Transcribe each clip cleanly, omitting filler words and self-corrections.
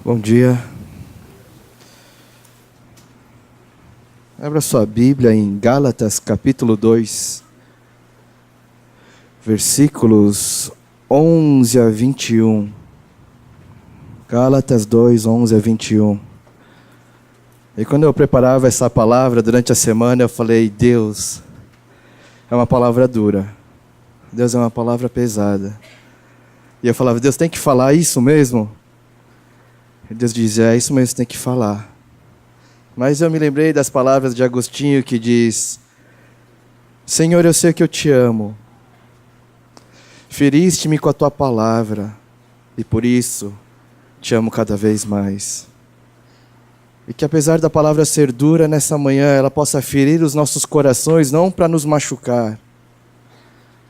Bom dia. Abra sua Bíblia em Gálatas capítulo 2, versículos 11 a 21. Gálatas 2, 11 a 21. E quando eu preparava essa palavra durante a semana, eu falei, Deus, é uma palavra dura. Deus é uma palavra pesada. E eu falava, Deus, tem que falar isso mesmo? E Deus dizia, é isso mesmo, tem que falar. Mas eu me lembrei das palavras de Agostinho que diz, Senhor, eu sei que eu te amo. Feriste-me com a tua palavra, e por isso te amo cada vez mais. E que apesar da palavra ser dura nessa manhã, ela possa ferir os nossos corações, não para nos machucar,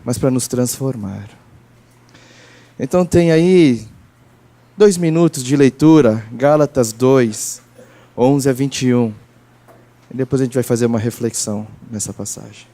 mas para nos transformar. Então tem aí 2 minutos de leitura, Gálatas 2, 11 a 21. E depois a gente vai fazer uma reflexão nessa passagem.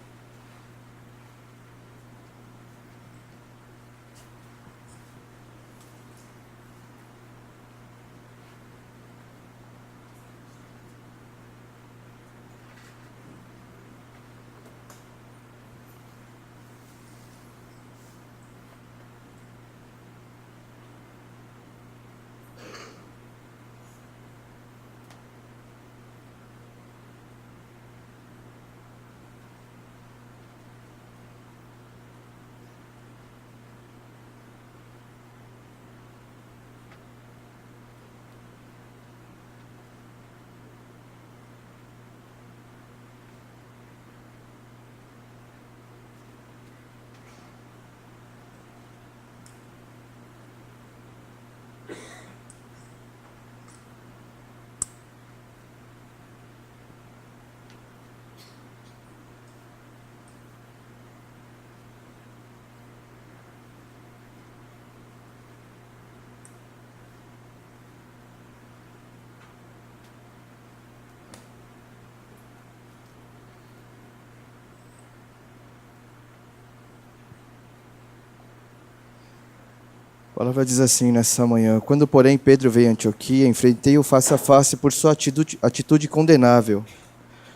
A palavra diz assim nessa manhã, quando porém Pedro veio a Antioquia, enfrentei-o face a face por sua atitude condenável.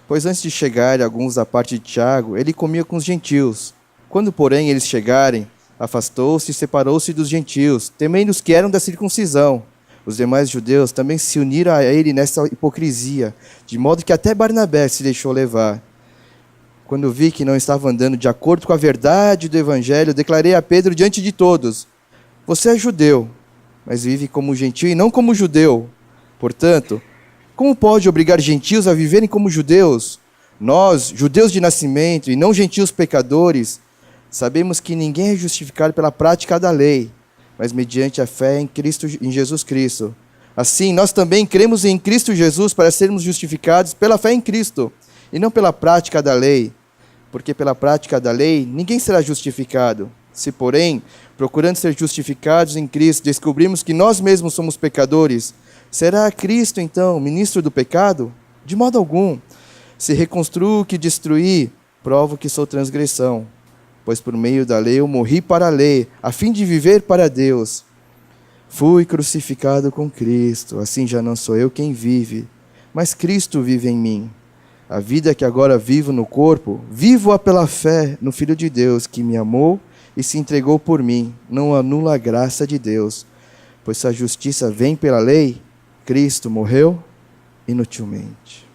Pois antes de chegar alguns da parte de Tiago, ele comia com os gentios. Quando porém eles chegarem, afastou-se e separou-se dos gentios, temendo os que eram da circuncisão. Os demais judeus também se uniram a ele nessa hipocrisia, de modo que até Barnabé se deixou levar. Quando vi que não estava andando de acordo com a verdade do evangelho, declarei a Pedro diante de todos, você é judeu, mas vive como gentio e não como judeu. Portanto, como pode obrigar gentios a viverem como judeus? Nós, judeus de nascimento e não gentios pecadores, sabemos que ninguém é justificado pela prática da lei, mas mediante a fé em Jesus Cristo. Assim, nós também cremos em Cristo Jesus para sermos justificados pela fé em Cristo, e não pela prática da lei, porque pela prática da lei ninguém será justificado. Se, porém, procurando ser justificados em Cristo, descobrimos que nós mesmos somos pecadores, será Cristo, então, ministro do pecado? De modo algum. Se reconstruo o que destruí, provo que sou transgressão. Pois por meio da lei eu morri para a lei, a fim de viver para Deus. Fui crucificado com Cristo, assim já não sou eu quem vive, mas Cristo vive em mim. A vida que agora vivo no corpo, vivo-a pela fé no Filho de Deus, que me amou e se entregou por mim, não anula a graça de Deus. Pois se a justiça vem pela lei, Cristo morreu inutilmente.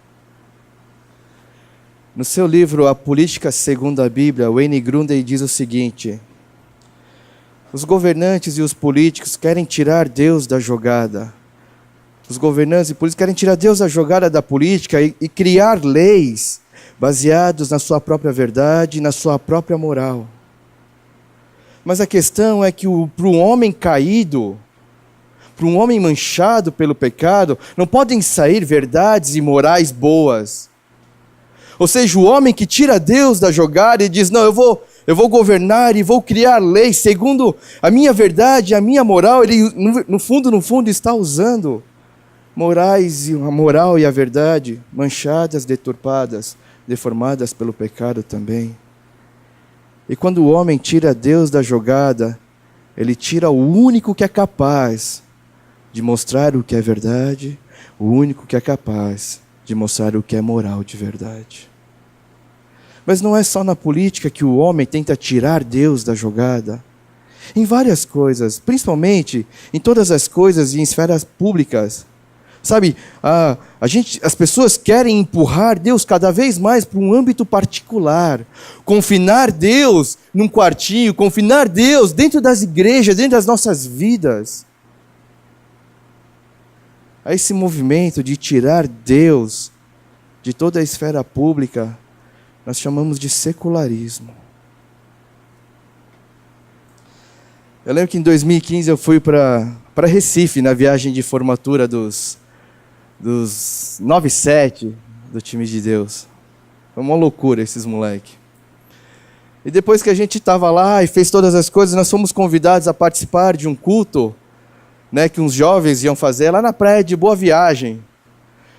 No seu livro A Política Segundo a Bíblia, Wayne Grudem diz o seguinte, os governantes e os políticos querem tirar Deus da jogada. Os governantes e políticos querem tirar Deus da jogada da política e criar leis baseadas na sua própria verdade e na sua própria moral. Mas a questão é que para um homem caído, para um homem manchado pelo pecado, não podem sair verdades e morais boas. Ou seja, o homem que tira Deus da jogada e diz, não, eu vou governar e vou criar leis segundo a minha verdade, a minha moral, ele no fundo está usando a moral e a verdade manchadas, deturpadas, deformadas pelo pecado também. E quando o homem tira Deus da jogada, ele tira o único que é capaz de mostrar o que é verdade, o único que é capaz de mostrar o que é moral de verdade. Mas não é só na política que o homem tenta tirar Deus da jogada. Em várias coisas, principalmente em todas as coisas e em esferas públicas. Sabe, as pessoas querem empurrar Deus cada vez mais para um âmbito particular. Confinar Deus num quartinho, confinar Deus dentro das igrejas, dentro das nossas vidas. A esse movimento de tirar Deus de toda a esfera pública, nós chamamos de secularismo. Eu lembro que em 2015 eu fui para Recife, na viagem de formatura dos 9-7 do time de Deus. Foi uma loucura esses moleques. E depois que a gente estava lá e fez todas as coisas, nós fomos convidados a participar de um culto, né, que uns jovens iam fazer lá na praia de Boa Viagem.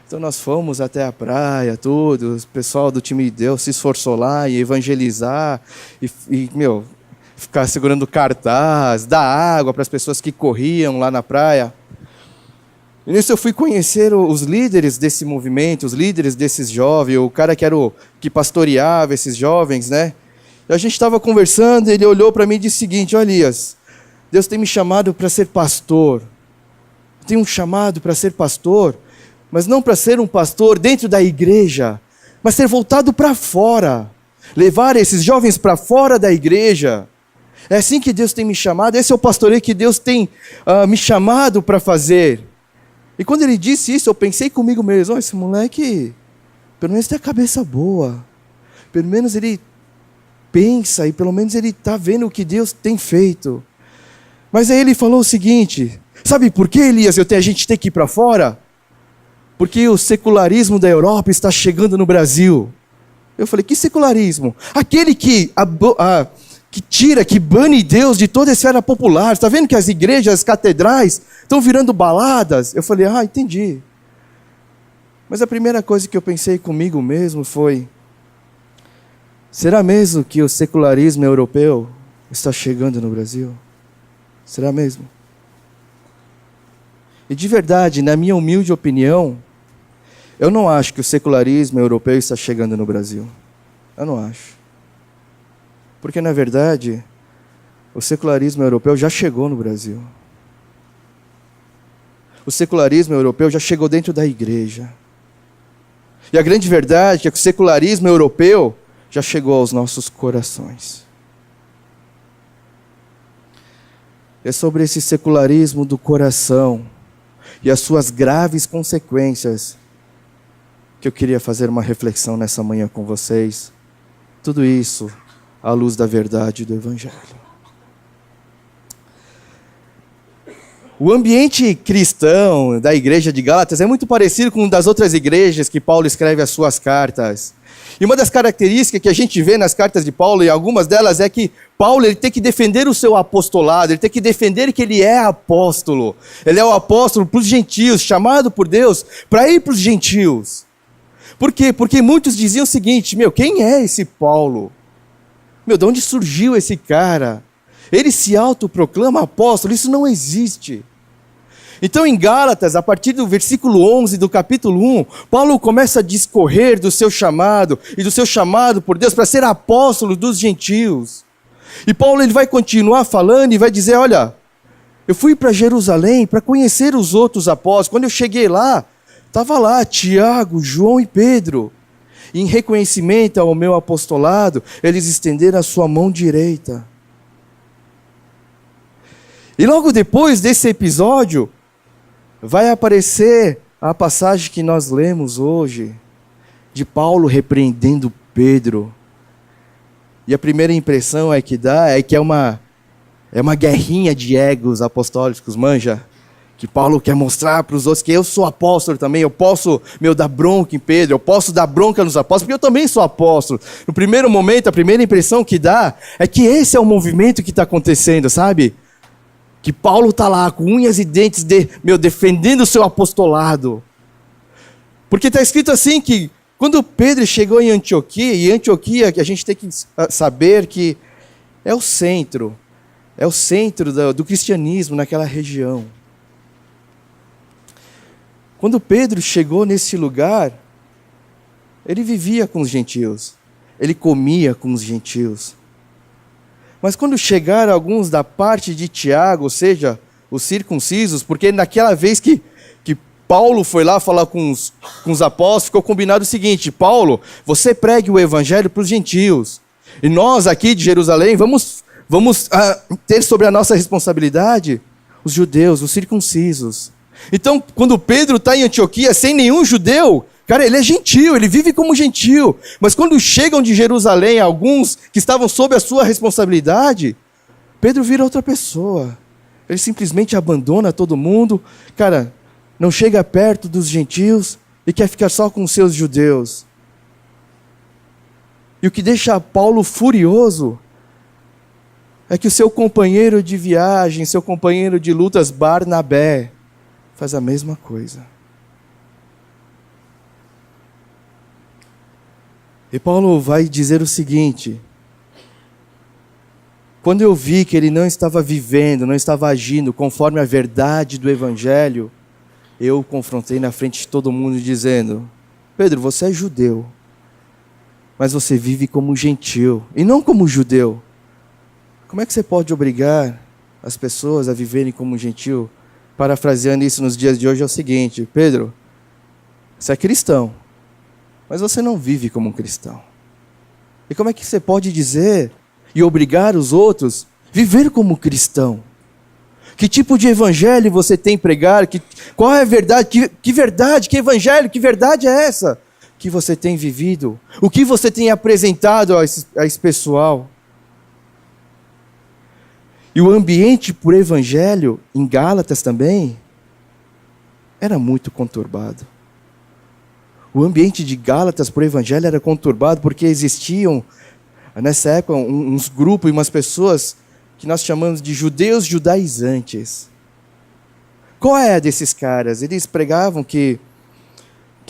Então nós fomos até a praia, tudo, o pessoal do time de Deus se esforçou lá em evangelizar e ficar segurando cartaz, dar água para as pessoas que corriam lá na praia. E nisso eu fui conhecer os líderes desse movimento, os líderes desses jovens, o cara que pastoreava esses jovens, né? E a gente estava conversando, ele olhou para mim e disse o seguinte: olha, Elias, Deus tem me chamado para ser pastor. Eu tenho um chamado para ser pastor, mas não para ser um pastor dentro da igreja, mas ser voltado para fora. Levar esses jovens para fora da igreja. É assim que Deus tem me chamado, esse é o pastoreio que Deus tem me chamado para fazer. E quando ele disse isso, eu pensei comigo mesmo: esse moleque, pelo menos tem a cabeça boa. Pelo menos ele pensa e pelo menos ele está vendo o que Deus tem feito. Mas aí ele falou o seguinte: sabe por que, Elias, a gente tem que ir para fora? Porque o secularismo da Europa está chegando no Brasil. Eu falei: que secularismo? Aquele que tira, que bane Deus de toda a esfera popular. Está vendo que as igrejas, as catedrais estão virando baladas? Eu falei: entendi. Mas a primeira coisa que eu pensei comigo mesmo foi: será mesmo que o secularismo europeu está chegando no Brasil? Será mesmo? E de verdade, na minha humilde opinião, eu não acho que o secularismo europeu está chegando no Brasil. Eu não acho. Porque, na verdade, o secularismo europeu já chegou no Brasil. O secularismo europeu já chegou dentro da igreja. E a grande verdade é que o secularismo europeu já chegou aos nossos corações. É sobre esse secularismo do coração e as suas graves consequências que eu queria fazer uma reflexão nessa manhã com vocês. Tudo isso à luz da verdade do Evangelho. O ambiente cristão da igreja de Gálatas é muito parecido com o das outras igrejas que Paulo escreve as suas cartas. E uma das características que a gente vê nas cartas de Paulo, e algumas delas, é que Paulo ele tem que defender o seu apostolado, ele tem que defender que ele é apóstolo. Ele é o apóstolo para os gentios, chamado por Deus para ir para os gentios. Por quê? Porque muitos diziam o seguinte: quem é esse Paulo? De onde surgiu esse cara? Ele se autoproclama apóstolo, isso não existe. Então em Gálatas, a partir do versículo 11 do capítulo 1, Paulo começa a discorrer do seu chamado, e do seu chamado por Deus para ser apóstolo dos gentios. E Paulo ele vai continuar falando e vai dizer: olha, eu fui para Jerusalém para conhecer os outros apóstolos. Quando eu cheguei lá, estava lá Tiago, João e Pedro. Em reconhecimento ao meu apostolado, eles estenderam a sua mão direita. E logo depois desse episódio, vai aparecer a passagem que nós lemos hoje, de Paulo repreendendo Pedro. E a primeira impressão é que é uma guerrinha de egos apostólicos, manja? Que Paulo quer mostrar para os outros que eu sou apóstolo também, eu posso dar bronca em Pedro, eu posso dar bronca nos apóstolos, porque eu também sou apóstolo. No primeiro momento, a primeira impressão que dá é que esse é o movimento que está acontecendo, sabe? Que Paulo está lá com unhas e dentes defendendo o seu apostolado. Porque está escrito assim que quando Pedro chegou em Antioquia, e Antioquia, que a gente tem que saber que é o centro do cristianismo naquela região. Quando Pedro chegou nesse lugar, ele vivia com os gentios, ele comia com os gentios. Mas quando chegaram alguns da parte de Tiago, ou seja, os circuncisos, porque naquela vez que Paulo foi lá falar com os apóstolos, ficou combinado o seguinte: Paulo, você pregue o evangelho para os gentios, e nós aqui de Jerusalém vamos ter sobre a nossa responsabilidade os judeus, os circuncisos. Então, quando Pedro está em Antioquia sem nenhum judeu, cara, ele é gentil, ele vive como gentil. Mas quando chegam de Jerusalém alguns que estavam sob a sua responsabilidade, Pedro vira outra pessoa. Ele simplesmente abandona todo mundo, cara, não chega perto dos gentios e quer ficar só com os seus judeus. E o que deixa Paulo furioso é que o seu companheiro de viagem, seu companheiro de lutas, Barnabé, faz a mesma coisa. E Paulo vai dizer o seguinte: quando eu vi que ele não estava vivendo, não estava agindo conforme a verdade do evangelho, eu o confrontei na frente de todo mundo dizendo: Pedro, você é judeu, mas você vive como gentil e não como judeu. Como é que você pode obrigar as pessoas a viverem como gentil? Parafraseando isso nos dias de hoje é o seguinte: Pedro, você é cristão, mas você não vive como um cristão. E como é que você pode dizer e obrigar os outros a viver como cristão? Que tipo de evangelho você tem pregar? Qual é a verdade? Que verdade? Que evangelho? Que verdade é essa que você tem vivido? O que você tem apresentado a esse pessoal? E o ambiente por evangelho, em Gálatas também, era muito conturbado. O ambiente de Gálatas por evangelho era conturbado porque existiam, nessa época, uns grupos e umas pessoas que nós chamamos de judeus judaizantes. Qual é a desses caras? Eles pregavam que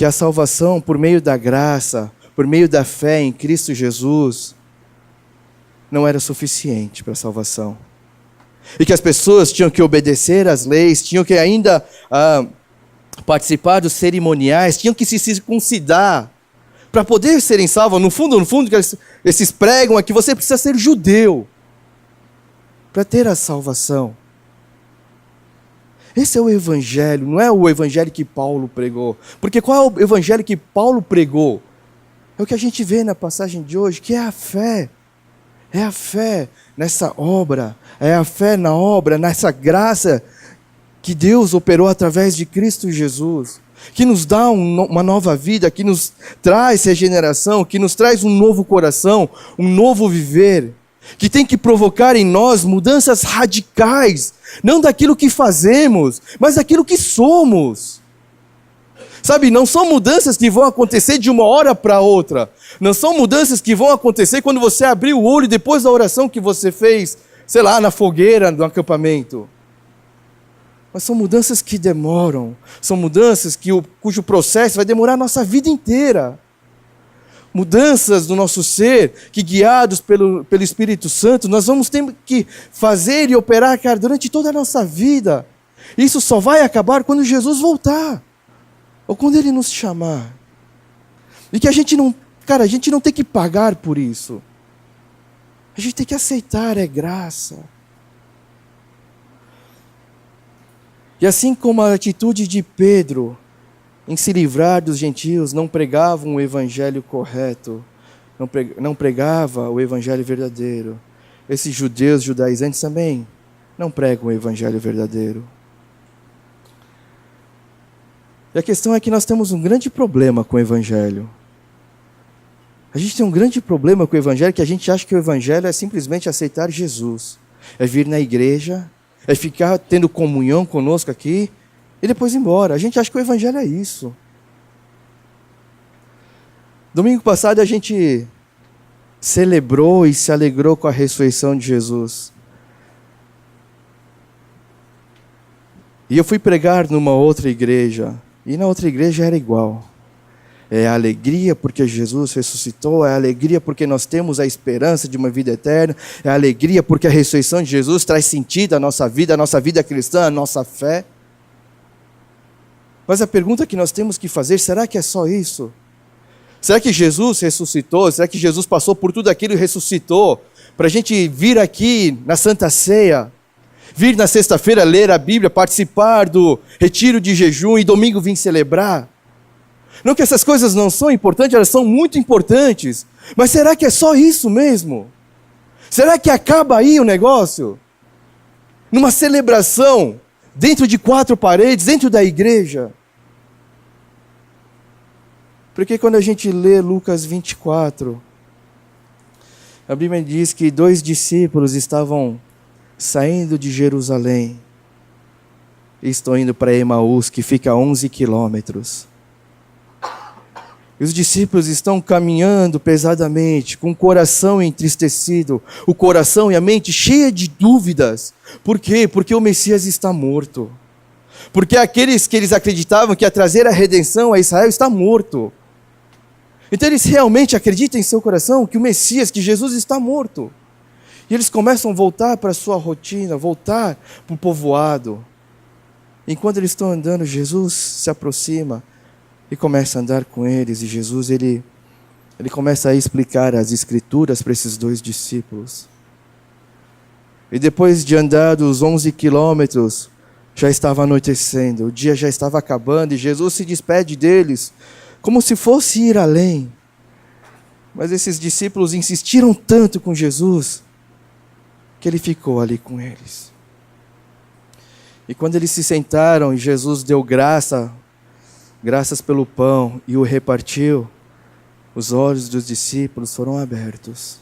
a salvação por meio da graça, por meio da fé em Cristo Jesus, não era suficiente para a salvação. E que as pessoas tinham que obedecer às leis, tinham que ainda participar dos cerimoniais, tinham que se circuncidar para poder serem salvos. No fundo, que esses pregam é que você precisa ser judeu para ter a salvação. Esse é o evangelho, não é o evangelho que Paulo pregou. Porque qual é o evangelho que Paulo pregou? É o que a gente vê na passagem de hoje, que é a fé. É a fé nessa obra, é a fé na obra, nessa graça que Deus operou através de Cristo Jesus, que nos dá uma nova vida, que nos traz regeneração, que nos traz um novo coração, um novo viver, que tem que provocar em nós mudanças radicais, não daquilo que fazemos, mas daquilo que somos. Sabe, não são mudanças que vão acontecer de uma hora para outra. Não são mudanças que vão acontecer quando você abrir o olho depois da oração que você fez, sei lá, na fogueira do acampamento. Mas são mudanças que demoram. São mudanças cujo processo vai demorar a nossa vida inteira. Mudanças do nosso ser que, guiados pelo Espírito Santo, nós vamos ter que fazer e operar, cara, durante toda a nossa vida. Isso só vai acabar quando Jesus voltar. Ou quando Ele nos chamar. E que a gente não tem que pagar por isso. A gente tem que aceitar, é graça. E assim como a atitude de Pedro em se livrar dos gentios, não pregava o evangelho correto, não pregava o evangelho verdadeiro. Esses judeus judaizantes também não pregam o evangelho verdadeiro. E a questão é que nós temos um grande problema com o evangelho. A gente tem um grande problema com o evangelho, que a gente acha que o evangelho é simplesmente aceitar Jesus. É vir na igreja, é ficar tendo comunhão conosco aqui, e depois ir embora. A gente acha que o evangelho é isso. Domingo passado a gente celebrou e se alegrou com a ressurreição de Jesus. E eu fui pregar numa outra igreja, e na outra igreja era igual. É a alegria porque Jesus ressuscitou, é a alegria porque nós temos a esperança de uma vida eterna, é a alegria porque a ressurreição de Jesus traz sentido à nossa vida cristã, à nossa fé. Mas a pergunta que nós temos que fazer, será que é só isso? Será que Jesus ressuscitou? Será que Jesus passou por tudo aquilo e ressuscitou? Para a gente vir aqui na Santa Ceia, vir na sexta-feira ler a Bíblia, participar do retiro de jejum e domingo vir celebrar? Não que essas coisas não são importantes, elas são muito importantes. Mas será que é só isso mesmo? Será que acaba aí o negócio? Numa celebração, dentro de 4 paredes, dentro da igreja? Porque quando a gente lê Lucas 24, a Bíblia diz que 2 discípulos estavam saindo de Jerusalém e estão indo para Emaús, que fica a 11 quilômetros. E os discípulos estão caminhando pesadamente, com o coração entristecido, o coração e a mente cheia de dúvidas. Por quê? Porque o Messias está morto. Porque aqueles que eles acreditavam que ia trazer a redenção a Israel está morto. Então eles realmente acreditam em seu coração que o Messias, que Jesus está morto. E eles começam a voltar para a sua rotina, voltar para o povoado. Enquanto eles estão andando, Jesus se aproxima e começa a andar com eles. E Jesus, ele começa a explicar as Escrituras para esses 2 discípulos. E depois de andar dos 11 quilômetros, já estava anoitecendo, o dia já estava acabando e Jesus se despede deles, como se fosse ir além. Mas esses discípulos insistiram tanto com Jesus, que ele ficou ali com eles. E quando eles se sentaram e Jesus deu graças pelo pão e o repartiu, os olhos dos discípulos foram abertos.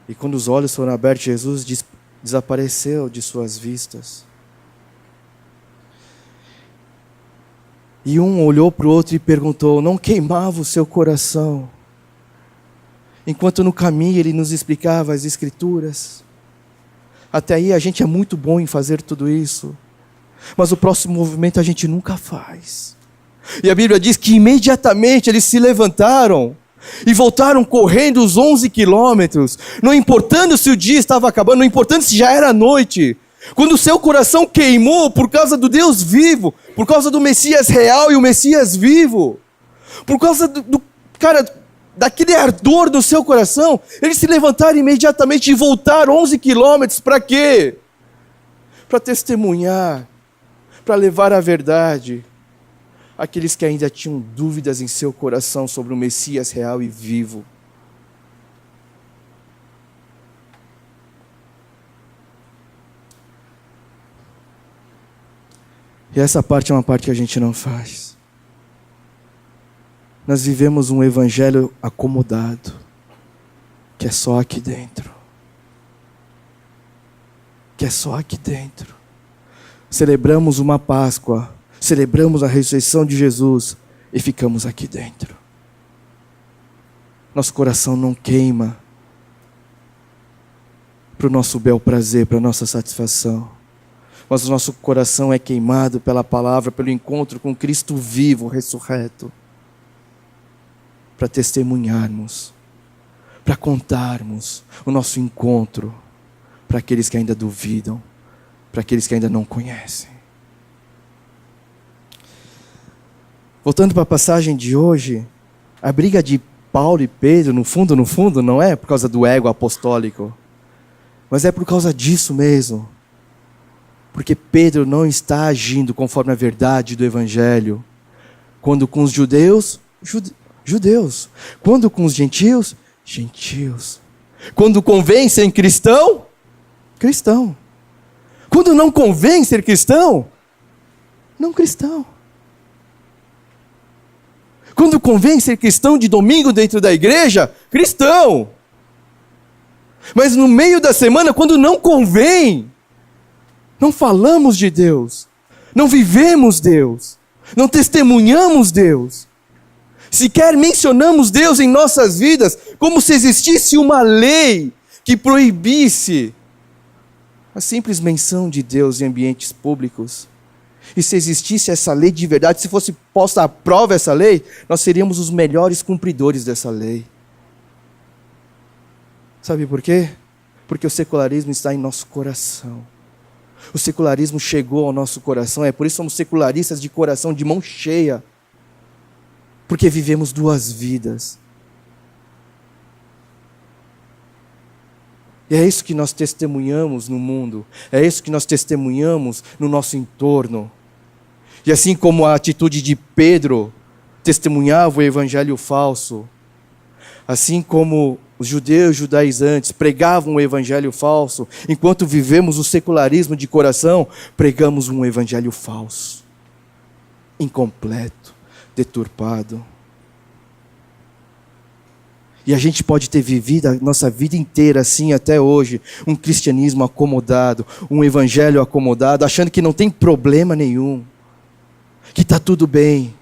E quando os olhos foram abertos, Jesus desapareceu de suas vistas. E um olhou para o outro e perguntou: não queimava o seu coração? Enquanto no caminho ele nos explicava as Escrituras. Até aí a gente é muito bom em fazer tudo isso. Mas o próximo movimento a gente nunca faz. E a Bíblia diz que imediatamente eles se levantaram e voltaram correndo os 11 quilômetros. Não importando se o dia estava acabando, não importando se já era noite. Quando o seu coração queimou por causa do Deus vivo, por causa do Messias real e o Messias vivo, por causa daquele ardor do seu coração, eles se levantaram imediatamente e voltaram 11 quilômetros. Para quê? Para testemunhar, para levar a verdade àqueles que ainda tinham dúvidas em seu coração sobre o Messias real e vivo. E essa parte é uma parte que a gente não faz. Nós vivemos um evangelho acomodado, que é só aqui dentro. Que é só aqui dentro. Celebramos uma Páscoa, celebramos a ressurreição de Jesus e ficamos aqui dentro. Nosso coração não queima para o nosso bel prazer, para a nossa satisfação. Mas o nosso coração é queimado pela palavra, pelo encontro com Cristo vivo, ressurreto. Para testemunharmos, para contarmos o nosso encontro para aqueles que ainda duvidam, para aqueles que ainda não conhecem. Voltando para a passagem de hoje, a briga de Paulo e Pedro, no fundo, não é por causa do ego apostólico, mas é por causa disso mesmo. Porque Pedro não está agindo conforme a verdade do Evangelho. Quando com os judeus, judeus. Quando com os gentios, gentios. Quando convém ser cristão, cristão. Quando não convém ser cristão, não cristão. Quando convém ser cristão de domingo dentro da igreja, cristão. Mas no meio da semana, quando não convém, não falamos de Deus, não vivemos Deus, não testemunhamos Deus, sequer mencionamos Deus em nossas vidas, como se existisse uma lei que proibisse a simples menção de Deus em ambientes públicos. E se existisse essa lei de verdade, se fosse posta à prova essa lei, nós seríamos os melhores cumpridores dessa lei. Sabe por quê? Porque o secularismo está em nosso coração. O secularismo chegou ao nosso coração, é por isso que somos secularistas de coração, de mão cheia. Porque vivemos duas vidas. E é isso que nós testemunhamos no mundo, é isso que nós testemunhamos no nosso entorno. E assim como a atitude de Pedro testemunhava o evangelho falso, assim como os judeus judaizantes pregavam o evangelho falso, enquanto vivemos o secularismo de coração, pregamos um evangelho falso, incompleto, deturpado. E a gente pode ter vivido a nossa vida inteira assim até hoje, um cristianismo acomodado, um evangelho acomodado, achando que não tem problema nenhum, que está tudo bem.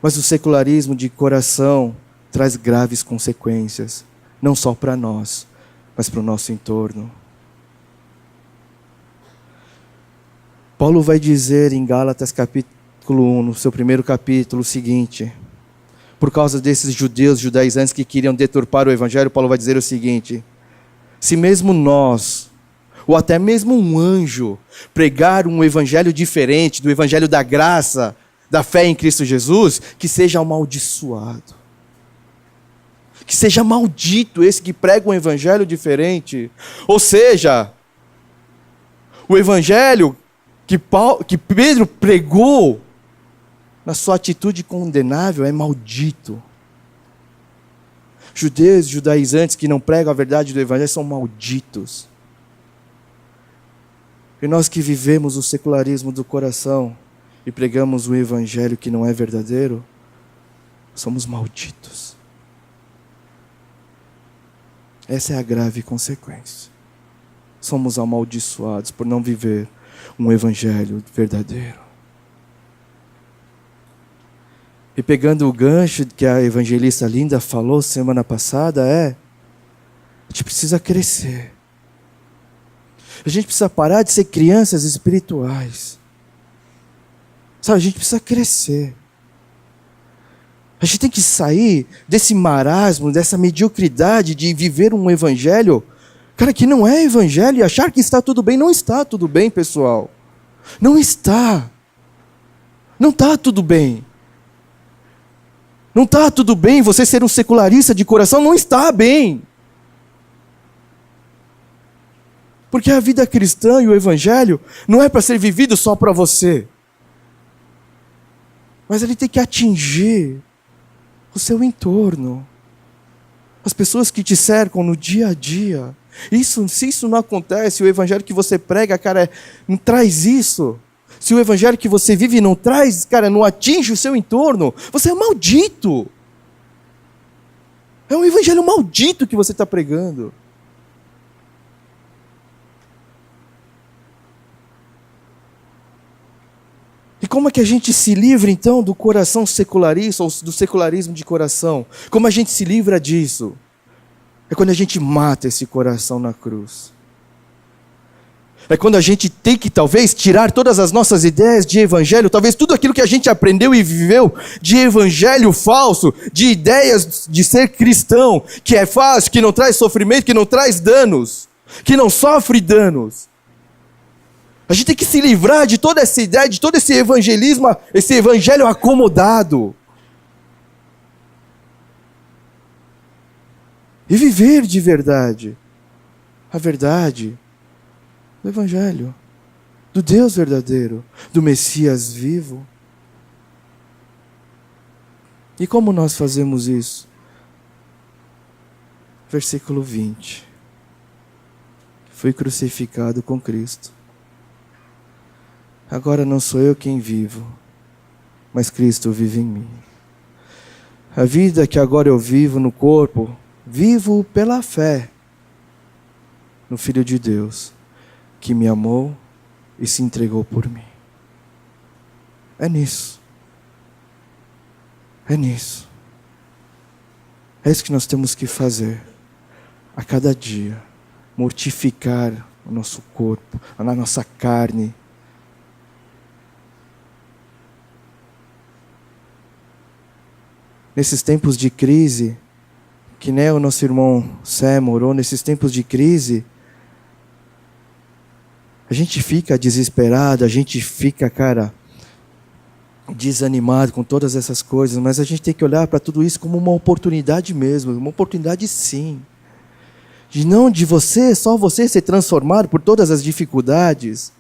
Mas o secularismo de coração traz graves consequências, não só para nós, mas para o nosso entorno. Paulo vai dizer em Gálatas capítulo 1, no seu primeiro capítulo, o seguinte: por causa desses judeus, judaizantes que queriam deturpar o evangelho, Paulo vai dizer o seguinte: se mesmo nós, ou até mesmo um anjo, pregar um evangelho diferente do evangelho da graça, da fé em Cristo Jesus, que seja amaldiçoado. Que seja maldito esse que prega um evangelho diferente. Ou seja, o evangelho que Pedro pregou, na sua atitude condenável, é maldito. Judeus, judaizantes que não pregam a verdade do evangelho são malditos. E nós que vivemos o secularismo do coração e pregamos o evangelho que não é verdadeiro, somos malditos. Essa é a grave consequência. Somos amaldiçoados por não viver um evangelho verdadeiro. E pegando o gancho que a evangelista Linda falou semana passada, a gente precisa crescer. A gente precisa parar de ser crianças espirituais. Sabe, a gente precisa crescer. A gente tem que sair desse marasmo, dessa mediocridade de viver um evangelho, cara, que não é evangelho, e achar que está tudo bem. Não está tudo bem, pessoal. Não está. Não está tudo bem. Não está tudo bem você ser um secularista de coração, não está bem. Porque a vida cristã e o evangelho não é para ser vivido só para você. Mas ele tem que atingir o seu entorno. As pessoas que te cercam no dia a dia. Se isso não acontece, o evangelho que você prega, cara, não traz isso. Se o evangelho que você vive não traz, cara, não atinge o seu entorno, você é maldito. É um evangelho maldito que você está pregando. E como é que a gente se livra, então, do coração secularista, ou do secularismo de coração? Como a gente se livra disso? É quando a gente mata esse coração na cruz. É quando a gente tem que, talvez, tirar todas as nossas ideias de evangelho, talvez tudo aquilo que a gente aprendeu e viveu de evangelho falso, de ideias de ser cristão, que é fácil, que não traz sofrimento, que não traz danos, que não sofre danos. A gente tem que se livrar de toda essa ideia, de todo esse evangelismo, esse evangelho acomodado. E viver de verdade. A verdade do evangelho. Do Deus verdadeiro. Do Messias vivo. E como nós fazemos isso? Versículo 20. Fui crucificado com Cristo. Agora não sou eu quem vivo, mas Cristo vive em mim. A vida que agora eu vivo no corpo, vivo pela fé no Filho de Deus, que me amou e se entregou por mim. É nisso. É nisso. É isso que nós temos que fazer a cada dia. Mortificar o nosso corpo, a nossa carne. Nesses tempos de crise, que nem o nosso irmão Sam orou, nesses tempos de crise, A gente fica desesperado, a gente fica, cara, desanimado com todas essas coisas, mas a gente tem que olhar para tudo isso como uma oportunidade mesmo, uma oportunidade sim. Não de você, só você ser transformado por todas as dificuldades,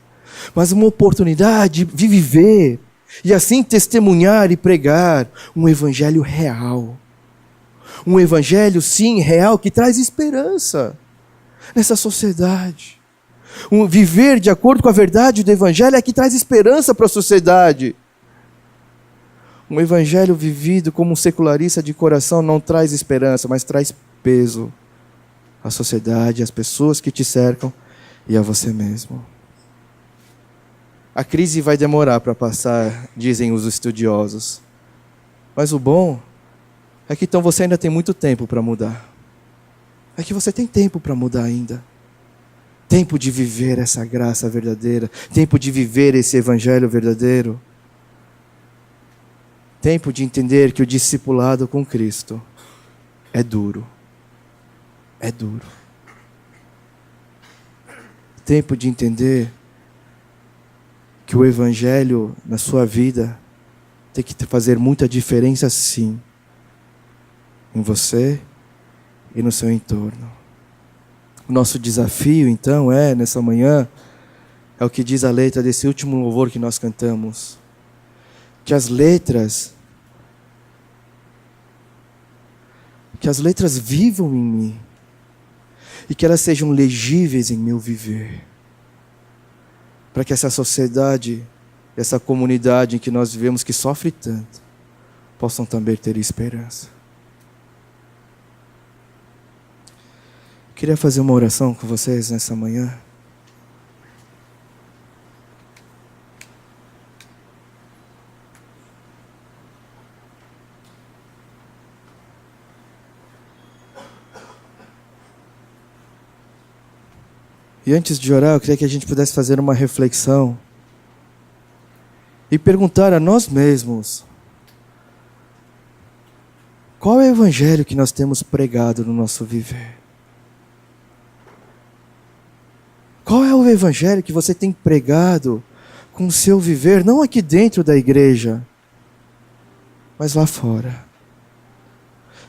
mas uma oportunidade de viver e assim testemunhar e pregar um evangelho real. Um evangelho, sim, real, que traz esperança nessa sociedade. Viver de acordo com a verdade do evangelho é que traz esperança para a sociedade. Um evangelho vivido como um secularista de coração não traz esperança, mas traz peso à sociedade, às pessoas que te cercam e a você mesmo. A crise vai demorar para passar, dizem os estudiosos. Mas o bom é que então você ainda tem muito tempo para mudar. É que você tem tempo para mudar ainda. Tempo de viver essa graça verdadeira. Tempo de viver esse evangelho verdadeiro. Tempo de entender que o discipulado com Cristo é duro. É duro. Tempo de entender que o evangelho na sua vida tem que fazer muita diferença sim. Em você e no seu entorno. O nosso desafio então nessa manhã, é o que diz a letra desse último louvor que nós cantamos. Que as letras vivam em mim. E que elas sejam legíveis em meu viver. Para que essa sociedade, essa comunidade em que nós vivemos, que sofre tanto, possam também ter esperança. Queria fazer uma oração com vocês nessa manhã. E antes de orar, eu queria que a gente pudesse fazer uma reflexão e perguntar a nós mesmos: qual é o evangelho que nós temos pregado no nosso viver? Qual é o evangelho que você tem pregado com o seu viver, não aqui dentro da igreja, mas lá fora?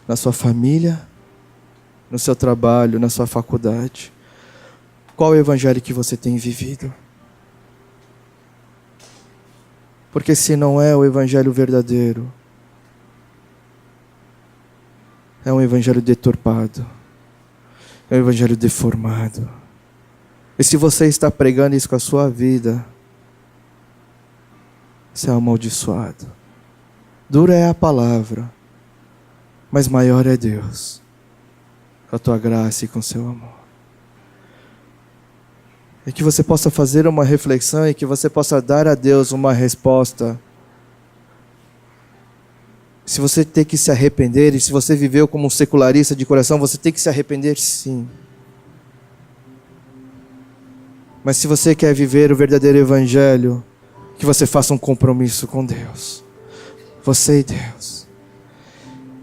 Na sua família, no seu trabalho, na sua faculdade. Qual é o evangelho que você tem vivido? Porque se não é o evangelho verdadeiro, é um evangelho deturpado, é um evangelho deformado. E se você está pregando isso com a sua vida, você é amaldiçoado. Dura é a palavra, mas maior é Deus, com a tua graça e com o seu amor. E que você possa fazer uma reflexão e que você possa dar a Deus uma resposta. Se você tem que se arrepender, e se você viveu como um secularista de coração, você tem que se arrepender sim. Mas se você quer viver o verdadeiro evangelho, que você faça um compromisso com Deus. Você e Deus.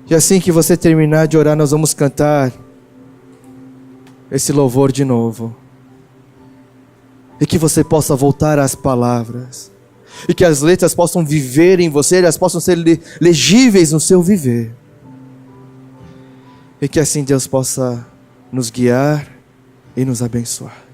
E assim que você terminar de orar, nós vamos cantar esse louvor de novo. E que você possa voltar às palavras. E que as letras possam viver em você, elas possam ser legíveis no seu viver. E que assim Deus possa nos guiar e nos abençoar.